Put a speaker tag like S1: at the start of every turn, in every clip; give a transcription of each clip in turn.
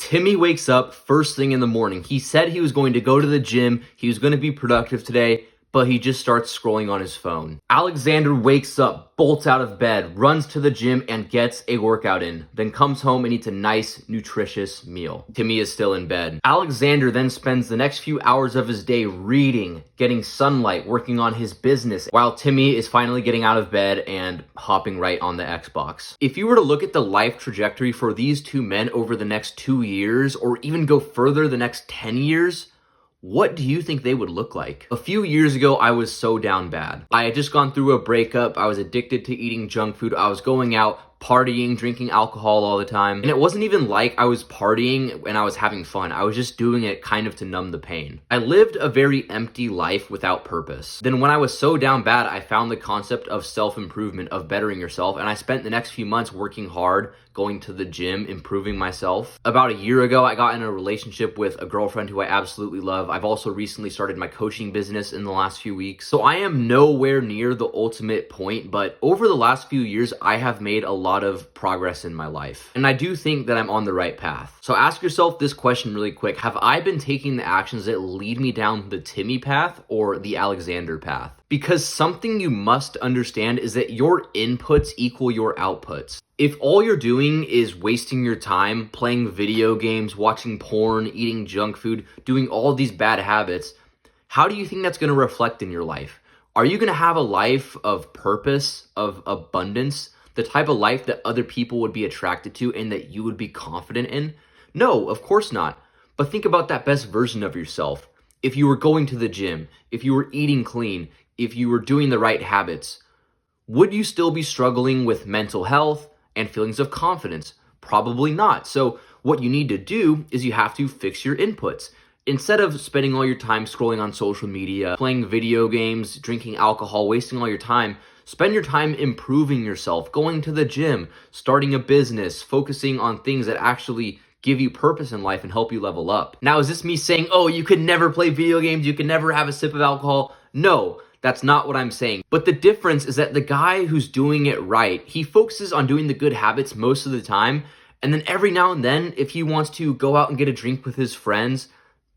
S1: Timmy wakes up first thing in the morning. He said he was going to go to the gym, he was going to be productive today, but he just starts scrolling on his phone. Alexander wakes up, bolts out of bed, runs to the gym, and gets a workout in. Then comes home and eats a nice, nutritious meal. Timmy is still in bed. Alexander then spends the next few hours of his day reading, getting sunlight, working on his business, while Timmy is finally getting out of bed and hopping right on the Xbox. If you were to look at the life trajectory for these two men over the next 2 years, or even go further the next 10 years, what do you think they would look like? A few years ago, I was so down bad. I had just gone through a breakup. I was addicted to eating junk food. I was going out, partying, drinking alcohol all the time. And it wasn't even like I was partying and I was having fun. I was just doing it kind of to numb the pain. I lived a very empty life without purpose. Then when I was so down bad, I found the concept of self-improvement, of bettering yourself. And I spent the next few months working hard, going to the gym, improving myself. About a year ago, I got in a relationship with a girlfriend who I absolutely love. I've also recently started my coaching business in the last few weeks. So I am nowhere near the ultimate point, but over the last few years, I have made a lot of progress in my life. And I do think that I'm on the right path. So ask yourself this question really quick. Have I been taking the actions that lead me down the Timmy path or the Alexander path? Because something you must understand is that your inputs equal your outputs. If all you're doing is wasting your time playing video games, watching porn, eating junk food, doing all these bad habits, how do you think that's going to reflect in your life? Are you going to have a life of purpose, of abundance, the type of life that other people would be attracted to and that you would be confident in? No, of course not. But think about that best version of yourself. If you were going to the gym, if you were eating clean, if you were doing the right habits, would you still be struggling with mental health and feelings of confidence? Probably not. So what you need to do is you have to fix your inputs. Instead of spending all your time scrolling on social media, playing video games, drinking alcohol, wasting all your time, spend your time improving yourself, going to the gym, starting a business, focusing on things that actually give you purpose in life and help you level up. Now, is this me saying, oh, you could never play video games, you could never have a sip of alcohol? No. That's not what I'm saying. But the difference is that the guy who's doing it right, he focuses on doing the good habits most of the time. And then every now and then, if he wants to go out and get a drink with his friends,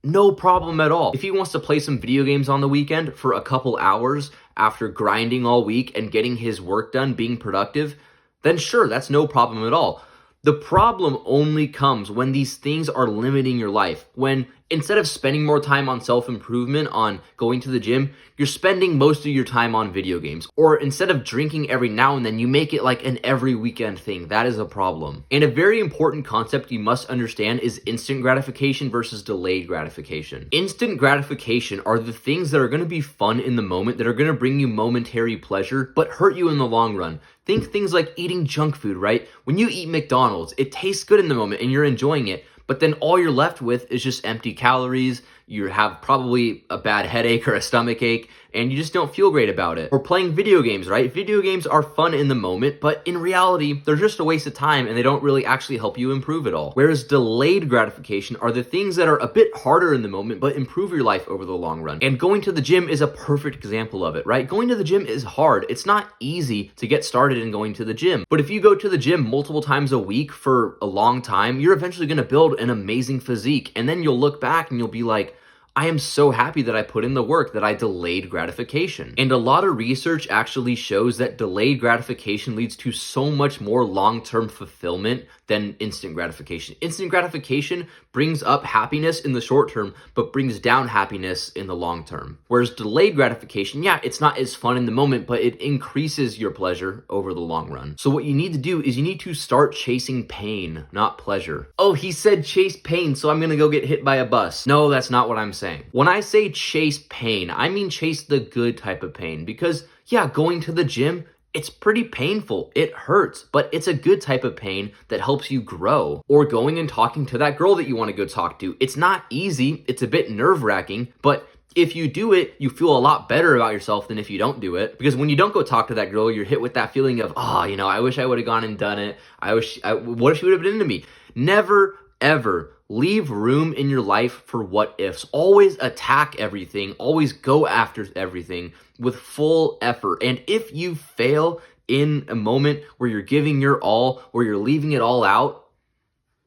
S1: no problem at all. If he wants to play some video games on the weekend for a couple hours after grinding all week and getting his work done, being productive, then sure, that's no problem at all. The problem only comes when these things are limiting your life. When instead of spending more time on self-improvement, on going to the gym, you're spending most of your time on video games. Or instead of drinking every now and then, you make it like an every weekend thing. That is a problem. And a very important concept you must understand is instant gratification versus delayed gratification. Instant gratification are the things that are going to be fun in the moment, that are going to bring you momentary pleasure, but hurt you in the long run. Think things like eating junk food, right? When you eat McDonald's, it tastes good in the moment and you're enjoying it, but then all you're left with is just empty calories. You have probably a bad headache or a stomach ache, and you just don't feel great about it. Or playing video games, right? Video games are fun in the moment, but in reality, they're just a waste of time and they don't really actually help you improve at all. Whereas delayed gratification are the things that are a bit harder in the moment, but improve your life over the long run. And going to the gym is a perfect example of it, right? Going to the gym is hard. It's not easy to get started in going to the gym. But if you go to the gym multiple times a week for a long time, you're eventually going to build an amazing physique. And then you'll look back and you'll be like, I am so happy that I put in the work, that I delayed gratification. And a lot of research actually shows that delayed gratification leads to so much more long-term fulfillment than instant gratification. Instant gratification brings up happiness in the short term, but brings down happiness in the long term. Whereas delayed gratification, yeah, it's not as fun in the moment, but it increases your pleasure over the long run. So what you need to do is you need to start chasing pain, not pleasure. Oh, he said chase pain, so I'm gonna go get hit by a bus. No, that's not what I'm saying. When I say chase pain, I mean chase the good type of pain, because yeah, going to the gym, it's pretty painful. It hurts, but it's a good type of pain that helps you grow. Or going and talking to that girl that you want to go talk to. It's not easy. It's a bit nerve-wracking, but if you do it, you feel a lot better about yourself than if you don't do it. Because when you don't go talk to that girl, you're hit with that feeling of, I wish I would have gone and done it. What if she would have been into me? Never, ever leave room in your life for what ifs. Always attack everything. Always go after everything with full effort. And if you fail in a moment where you're giving your all, where you're leaving it all out,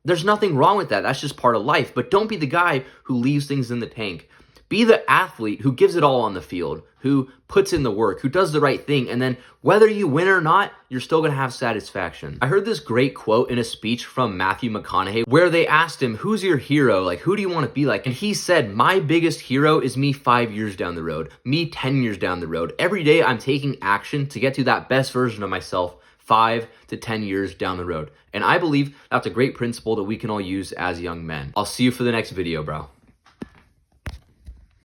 S1: There's nothing wrong with that. That's just part of life. But don't be the guy who leaves things in the tank. Be the athlete who gives it all on the field, who puts in the work, who does the right thing, and then whether you win or not, you're still going to have satisfaction. I heard this great quote in a speech from Matthew McConaughey where they asked him, who's your hero? Like, who do you want to be like? And he said, my biggest hero is me 5 years down the road, me 10 years down the road. Every day I'm taking action to get to that best version of myself 5 to 10 years down the road. And I believe that's a great principle that we can all use as young men. I'll see you for the next video, bro.